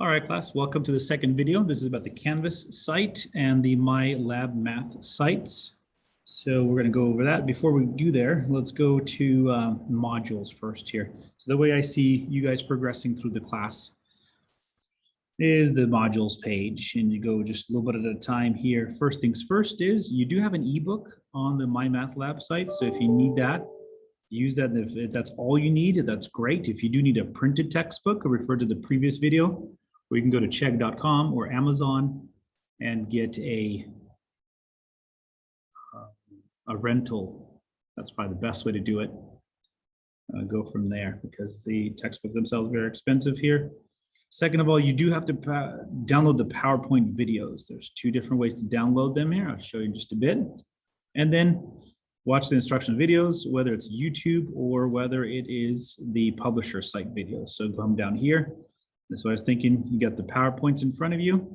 All right, class, welcome to the second video. This is about the Canvas site and the MyLab math sites. So we're going to go over that. Before we do there, let's go to modules first here. So the way I see you guys progressing through the class is the modules page, and you go just a little bit at a time here. First things first is you do have an ebook on the Mymathlab site. So if you need that, use that. If that's all you need, that's great. If you do need a printed textbook, refer to the previous video, or you can go to chegg.com or Amazon and get a rental. That's probably the best way to do it. Go from there because the textbooks themselves are very expensive here. Second of all, you do have to download the PowerPoint videos. There's two different ways to download them here. I'll show you in just a bit. And then watch the instructional videos, whether it's YouTube or whether it is the publisher site videos. So come down here. So I was thinking, you got the PowerPoints in front of you.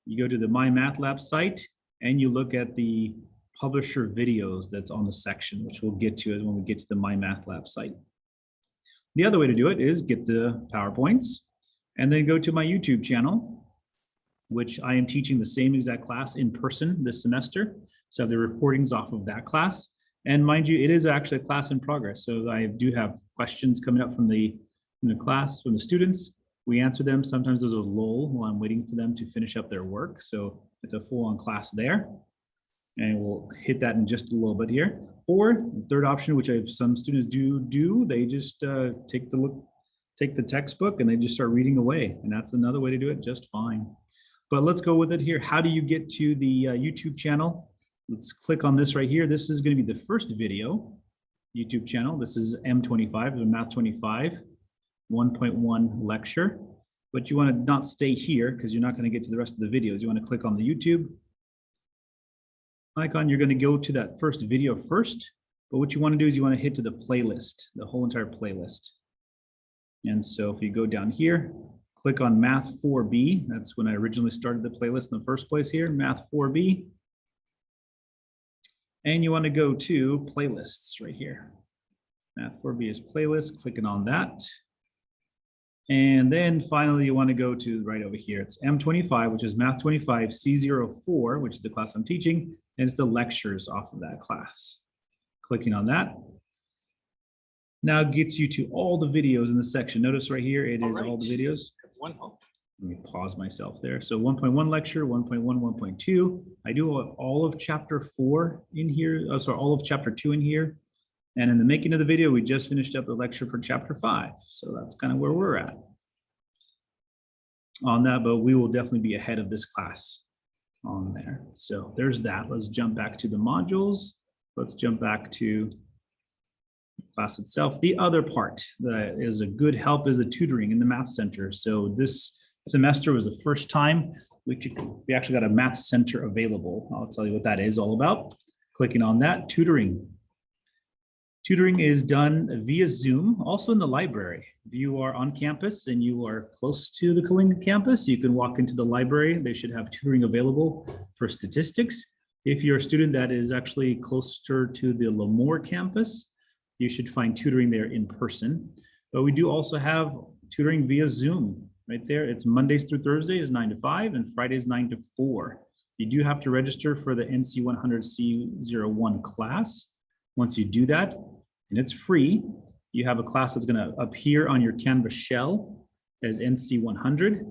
You go to the Mymathlab site and you look at the publisher videos that's on the section, which we'll get to when we get to the Mymathlab site. The other way to do it is get the PowerPoints and then go to my YouTube channel, which I am teaching the same exact class in person this semester. So I have the recordings off of that class. And mind you, it is actually a class in progress. So I do have questions coming up from the class, from the students. We answer them. Sometimes there's a lull while I'm waiting for them to finish up their work. So it's a full-on class there. And we'll hit that in just a little bit here. Or the third option, which I have some students do, they just take the textbook and they just start reading away. And that's another way to do it just fine. But let's go with it here. How do you get to the YouTube channel? Let's click on this right here. This is going to be the first video YouTube channel. This is M25, the Math 25 1.1 lecture. But you want to not stay here because you're not going to get to the rest of the videos. You want to click on the YouTube icon. You're going to go to that first video first. But what you want to do is you want to hit to the playlist, the whole entire playlist. And so if you go down here, click on Math 4B. That's when I originally started the playlist in the first place here, Math 4B. And you want to go to playlists right here. Math 4B is playlist, clicking on that. And then finally, you want to go to right over here. It's M25, which is Math 25 C04, which is the class I'm teaching. And it's the lectures off of that class. Clicking on that. Now it gets you to all the videos in the section. Notice right here, it is all the videos. Let me pause myself there. So 1.1 lecture, 1.1, 1.2. I do all of chapter 4 in here. Oh, sorry, all of chapter 2 in here. And in the making of the video, we just finished up the lecture for chapter 5. So that's kind of where we're at on that, but we will definitely be ahead of this class on there. So there's that. Let's jump back to the modules. Let's jump back to the class itself. The other part that is a good help is the tutoring in the Math Center. So this semester was the first time we actually got a Math Center available. I'll tell you what that is all about. Clicking on that, tutoring. Tutoring is done via Zoom, also in the library. If you are on campus and you are close to the Kalinga campus, you can walk into the library. They should have tutoring available for statistics. If you're a student that is actually closer to the Lemoore campus, you should find tutoring there in person. But we do also have tutoring via Zoom right there. It's Mondays through Thursdays, 9 to 5, and Fridays, 9 to 4. You do have to register for the NC 100 C01 class. Once you do that, and it's free, you have a class that's going to appear on your Canvas shell as NC 100.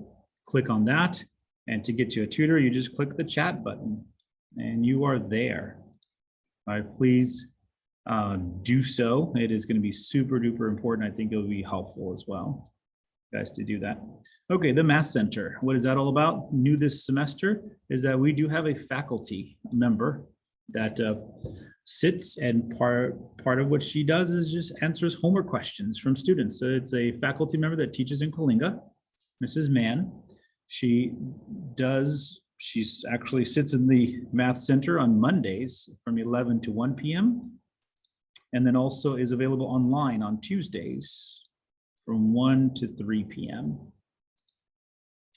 Click on that. And to get to a tutor, you just click the chat button and you are there. All right, please do so. It is going to be super duper important. I think it'll be helpful as well, guys, to do that. Okay, the Math Center. What is that all about? New this semester is that we do have a faculty member that sits, and part of what she does is just answers homework questions from students. So it's a faculty member that teaches in Kalinga, Mrs. Mann. She actually sits in the Math Center on Mondays from 11 to 1 p.m. and then also is available online on Tuesdays from 1 to 3 p.m.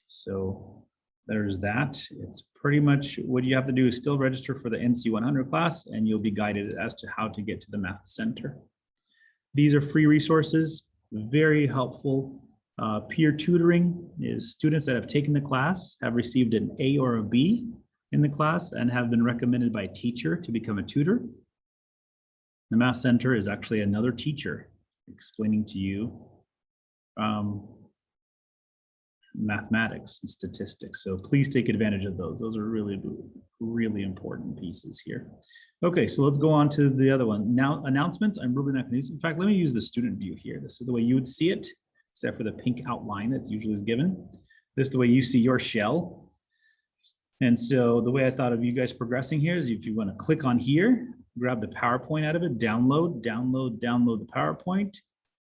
So there's that. It's pretty much what you have to do is still register for the NC 100 class and you'll be guided as to how to get to the Math Center. These are free resources, very helpful. Peer tutoring is students that have taken the class, have received an A or a B in the class, and have been recommended by a teacher to become a tutor. The Math Center is actually another teacher explaining to you mathematics and statistics. So please take advantage of those. Those are really, really important pieces here. Okay, so let's go on to the other one. Now, announcements, I'm really not going to use. In fact, let me use the student view here. This is the way you would see it, except for the pink outline that usually is given. This is the way you see your shell. And so the way I thought of you guys progressing here is if you want to click on here, grab the PowerPoint out of it, download the PowerPoint,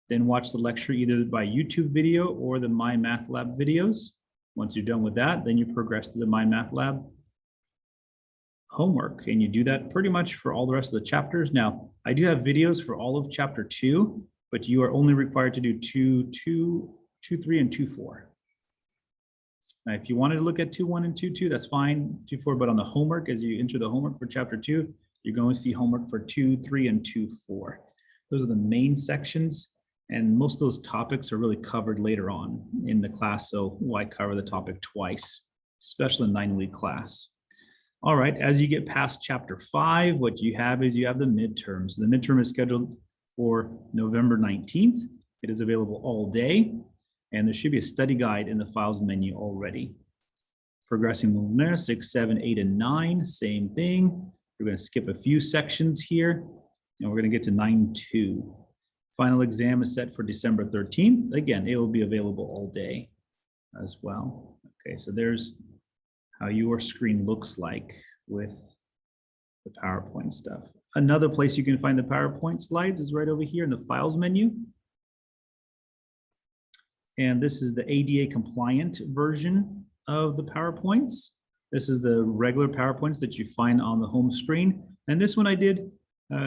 then watch the lecture either by YouTube video or the Mymathlab videos. Once you're done with that, then you progress to the Mymathlab homework, and you do that pretty much for all the rest of the chapters. Now, I do have videos for all of chapter 2, but you are only required to do 2, 3, and 2, 4. Now, if you wanted to look at 2, 1, and 2, 2, that's fine, 2, 4, but on the homework, as you enter the homework for chapter 2, you're going to see homework for 2, 3, and 2, 4. Those are the main sections, and most of those topics are really covered later on in the class, so why cover the topic twice, especially in a 9-week class. All right, as you get past chapter 5, what you have is you have the midterms. The midterm is scheduled for November 19th. It is available all day, and there should be a study guide in the files menu already. Progressing from there, 6, 7, 8, and 9, same thing. We're going to skip a few sections here, and we're going to get to 9-2. Final exam is set for December 13th. Again, it will be available all day as well. Okay, so there's how your screen looks like with the PowerPoint stuff. Another place you can find the PowerPoint slides is right over here in the Files menu. And this is the ADA compliant version of the PowerPoints. This is the regular PowerPoints that you find on the home screen. And this one I did,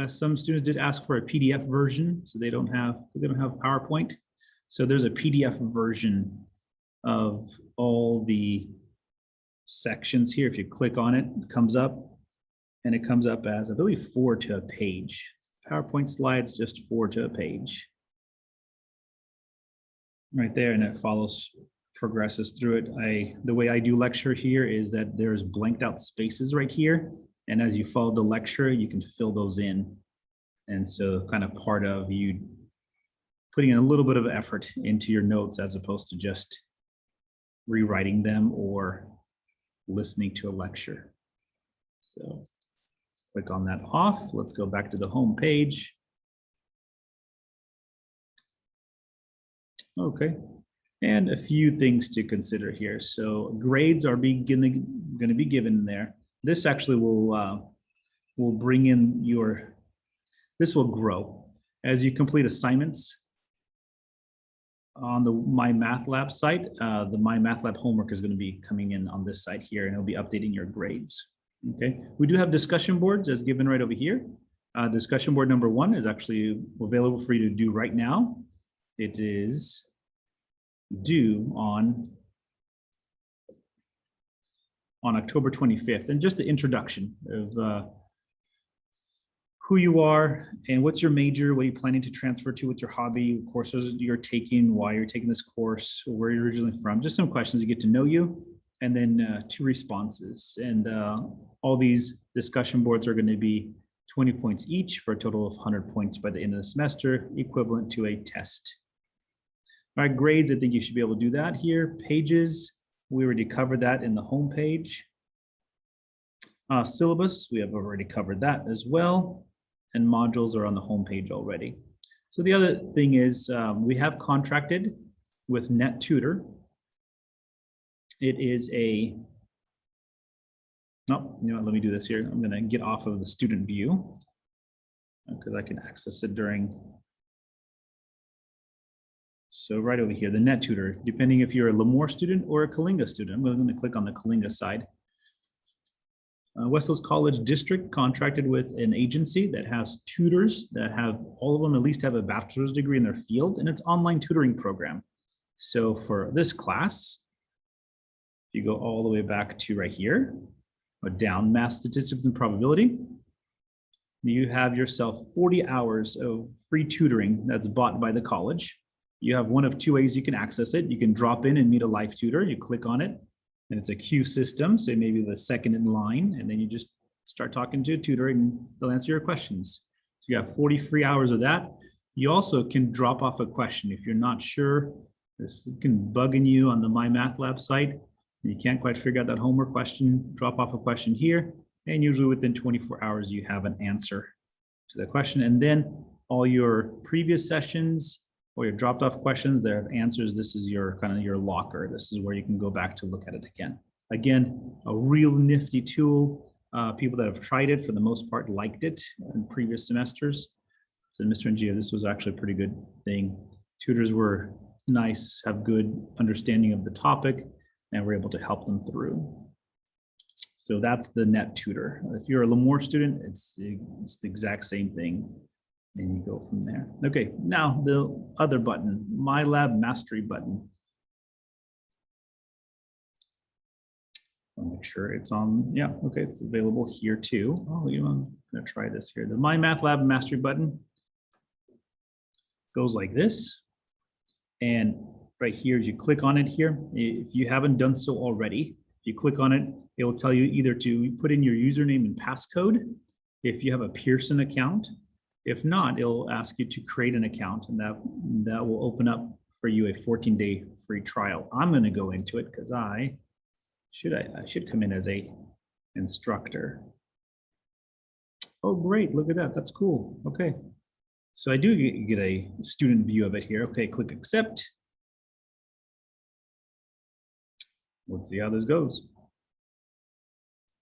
some students did ask for a PDF version, so they don't have, because they don't have PowerPoint. So there's a PDF version of all the sections here. If you click on it, it comes up, and it comes up as, I believe, 4 to a page. PowerPoint slides, just 4 to a page. Right there, and it progresses through it. The way I do lecture here is that there's blanked out spaces right here, and as you follow the lecture, you can fill those in. And so kind of part of you putting in a little bit of effort into your notes as opposed to just rewriting them or listening to a lecture. So let's click on that off. Let's go back to the home page. Okay, and a few things to consider here. So grades are going to be given there. This actually will bring in this will grow as you complete assignments on the Mymathlab site. The Mymathlab homework is going to be coming in on this side here, and it'll be updating your grades. Okay, we do have discussion boards as given right over here. Discussion board number 1 is actually available for you to do right now. It is due on October 25th, and just the introduction of who you are and what's your major, what are you planning to transfer to, what's your hobby, courses you're taking, why you're taking this course, where you're originally from, just some questions to get to know you, and then 2 responses. And all these discussion boards are going to be 20 points each for a total of 100 points by the end of the semester, equivalent to a test. All right, grades, I think you should be able to do that here. Pages, we already covered that in the home page. Syllabus, we have already covered that as well. And modules are on the home page already. So the other thing is we have contracted with Tutor. It is a, no, you know what, let me do this here. I'm going to get off of the student view because I can access it during. So right over here, the Tutor, depending if you're a Lemoore student or a Kalinga student. I'm going to click on the Kalinga side. West Hills College District contracted with an agency that has tutors that have, all of them at least have a bachelor's degree in their field, and it's online tutoring program. So for this class, you go all the way back to right here, or down, math, statistics, and probability. You have yourself 40 hours of free tutoring that's bought by the college. you have one of two ways you can access it. You can drop in and meet a live tutor. You click on it, and it's a queue system. So maybe the second in line, and then you just start talking to a tutor and they'll answer your questions. So you have 40 free hours of that. You also can drop off a question. If you're not sure, this can bug in you on the MyMathLab site, and you can't quite figure out that homework question, drop off a question here, and usually within 24 hours, you have an answer to the question. And then all your previous sessions or your dropped off questions, there have answers. This is your kind of your locker. This is where you can go back to look at it again. Again, a real nifty tool. People that have tried it for the most part liked it in previous semesters. So Mr. and Gio, this was actually a pretty good thing. Tutors were nice, have good understanding of the topic, and we're able to help them through. So that's the Net Tutor. If you're a Lemoore student, it's the exact same thing. And you go from there. Okay, now the other button, MyLab Mastery button. I'll make sure it's on, yeah, okay, it's available here too. Oh, you know, I'm gonna try this here. The MyMathLab Mastery button goes like this. And right here, as you click on it here, if you haven't done so already, you click on it, it will tell you either to put in your username and passcode if you have a Pearson account. If not, it'll ask you to create an account, and that will open up for you a 14-day free trial. I'm gonna go into it because I should come in as a instructor. Oh, great, look at that, that's cool, okay. So I do get a student view of it here. Okay, click accept. Let's see how this goes.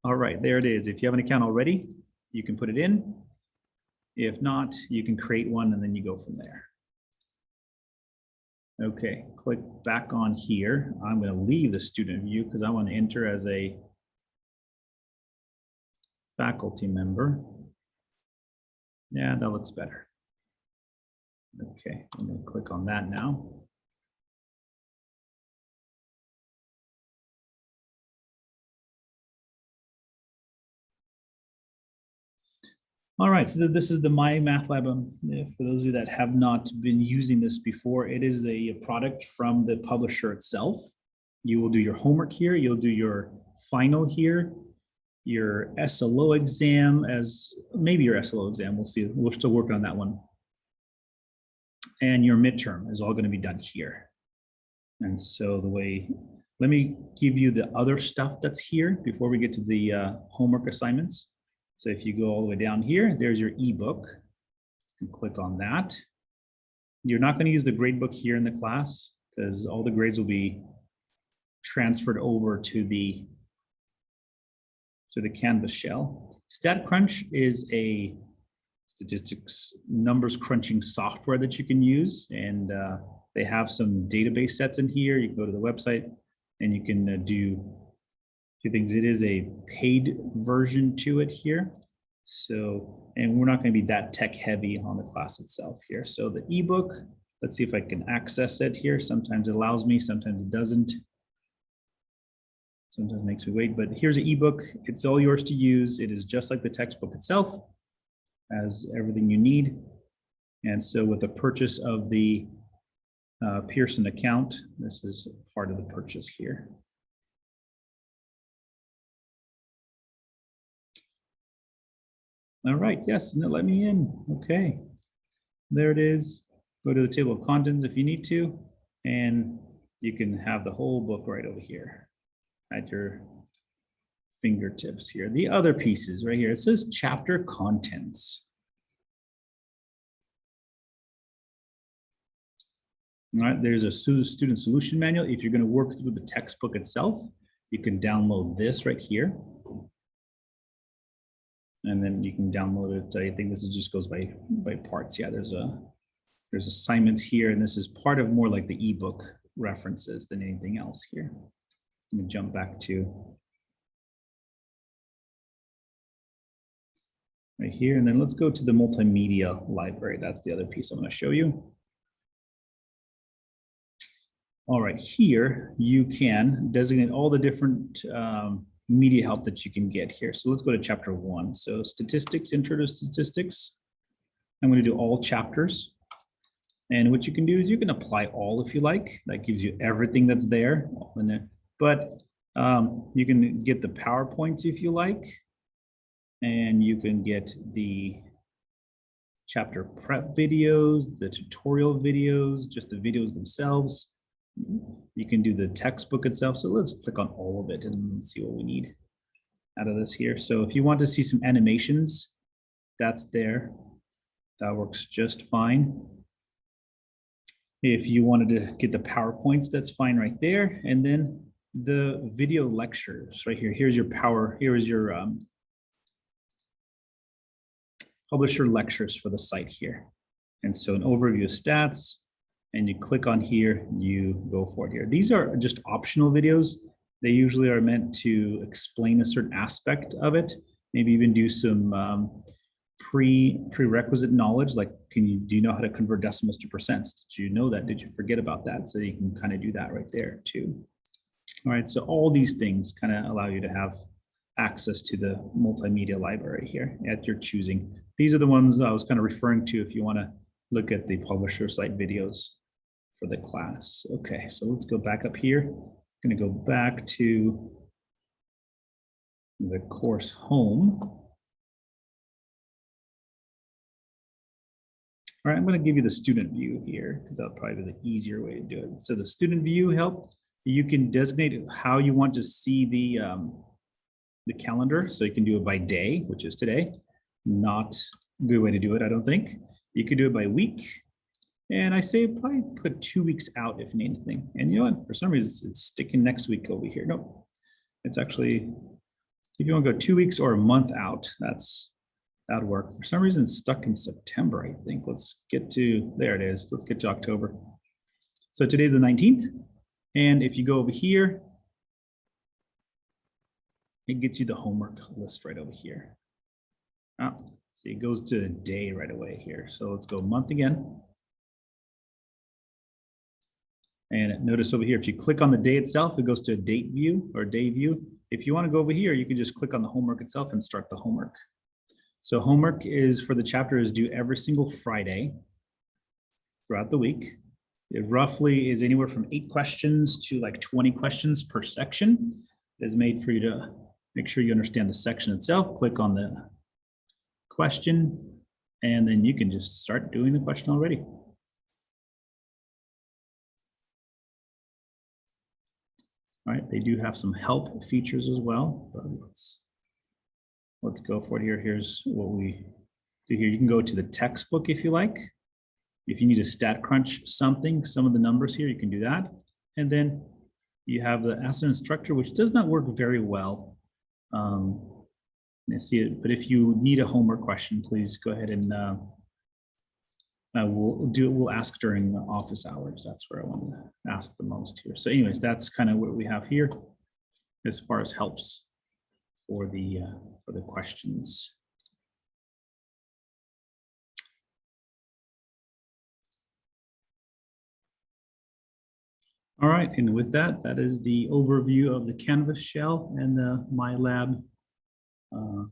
All right, there it is. If you have an account already, you can put it in. If not, you can create one and then you go from there. Okay, click back on here. I'm going to leave the student view because I want to enter as a faculty member. Yeah, that looks better. Okay, I'm going to click on that now. All right, so this is the MyMathLab. For those of you that have not been using this before, it is a product from the publisher itself. You will do your homework here, you'll do your final here, your SLO exam, maybe your SLO exam, we'll see, we're still working on that one. And your midterm is all going to be done here. And so let me give you the other stuff that's here before we get to the homework assignments. So if you go all the way down here, there's your ebook. You can click on that. You're not going to use the gradebook here in the class because all the grades will be transferred over to the Canvas shell. StatCrunch is a statistics numbers crunching software that you can use, and they have some database sets in here. You can go to the website and you can do two things. It is a paid version to it here. So, and we're not going to be that tech heavy on the class itself here. So the ebook, let's see if I can access it here. Sometimes it allows me, sometimes it doesn't. Sometimes it makes me wait, but here's an ebook. It's all yours to use. It is just like the textbook itself, has everything you need. And so with the purchase of the Pearson account, this is part of the purchase here. All right, yes, no, let me in. Okay, there it is. Go to the table of contents if you need to, and you can have the whole book right over here at your fingertips here. The other pieces right here, it says chapter contents. All right, there's a student solution manual. If you're going to work through the textbook itself, you can download this right here. And then you can download it. I think this just goes by parts. Yeah, there's assignments here, and this is part of more like the ebook references than anything else here. Let me jump back to right here, and then let's go to the Multimedia Library. That's the other piece I'm going to show you. All right, here you can designate all the different media help that you can get here. So let's go to chapter 1. So statistics, intro to statistics. I'm going to do all chapters. And what you can do is you can apply all if you like. That gives you everything that's there. But you can get the PowerPoints if you like. And you can get the chapter prep videos, the tutorial videos, just the videos themselves. You can do the textbook itself. So let's click on all of it and see what we need out of this here. So if you want to see some animations, that's there. That works just fine. If you wanted to get the PowerPoints, that's fine right there. And then the video lectures right here. Here's your here's your publisher lectures for the site here. And so an overview of stats, and you click on here, you go for it here. These are just optional videos. They usually are meant to explain a certain aspect of it, maybe even do some prerequisite knowledge, like do you know how to convert decimals to percents? Did you know that? Did you forget about that? So you can kind of do that right there too. All right, so all these things kind of allow you to have access to the multimedia library here at your choosing. These are the ones I was kind of referring to if you want to look at the publisher site videos for the class. Okay, so let's go back up here. I'm going to go back to the course home. All right, I'm going to give you the student view here because that'll probably be the easier way to do it. So the student view help, you can designate how you want to see the calendar. So you can do it by day, which is today. Not a good way to do it, I don't think. You can do it by week. And I say probably put 2 weeks out if anything. And you know what? For some reason, it's sticking next week over here. No, it's actually, if you want to go 2 weeks or a month out, that'd work. For some reason, it's stuck in September, I think. Let's get to, there it is. Let's get to October. So today's the 19th. And if you go over here, it gets you the homework list right over here. Oh, see, it goes to a day right away here. So let's go month again. And notice over here, if you click on the day itself, it goes to a date view or day view. If you want to go over here, you can just click on the homework itself and start the homework. So homework is for the chapter is due every single Friday throughout the week. It roughly is anywhere from 8 questions to like 20 questions per section. It is made for you to make sure you understand the section itself. Click on the question, and then you can just start doing the question already. All right, they do have some help features as well, but let's go for it here. Here's what we do here. You can go to the textbook if you like. If you need to stat crunch something, some of the numbers here, you can do that. And then you have the Ask an Instructor, which does not work very well. I see it, but if you need a homework question, please go ahead and we'll ask during office hours. That's where I want to ask the most here. So anyways, that's kind of what we have here as far as helps for the questions. All right, and with that, that is the overview of the Canvas shell and the MyLab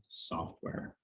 software.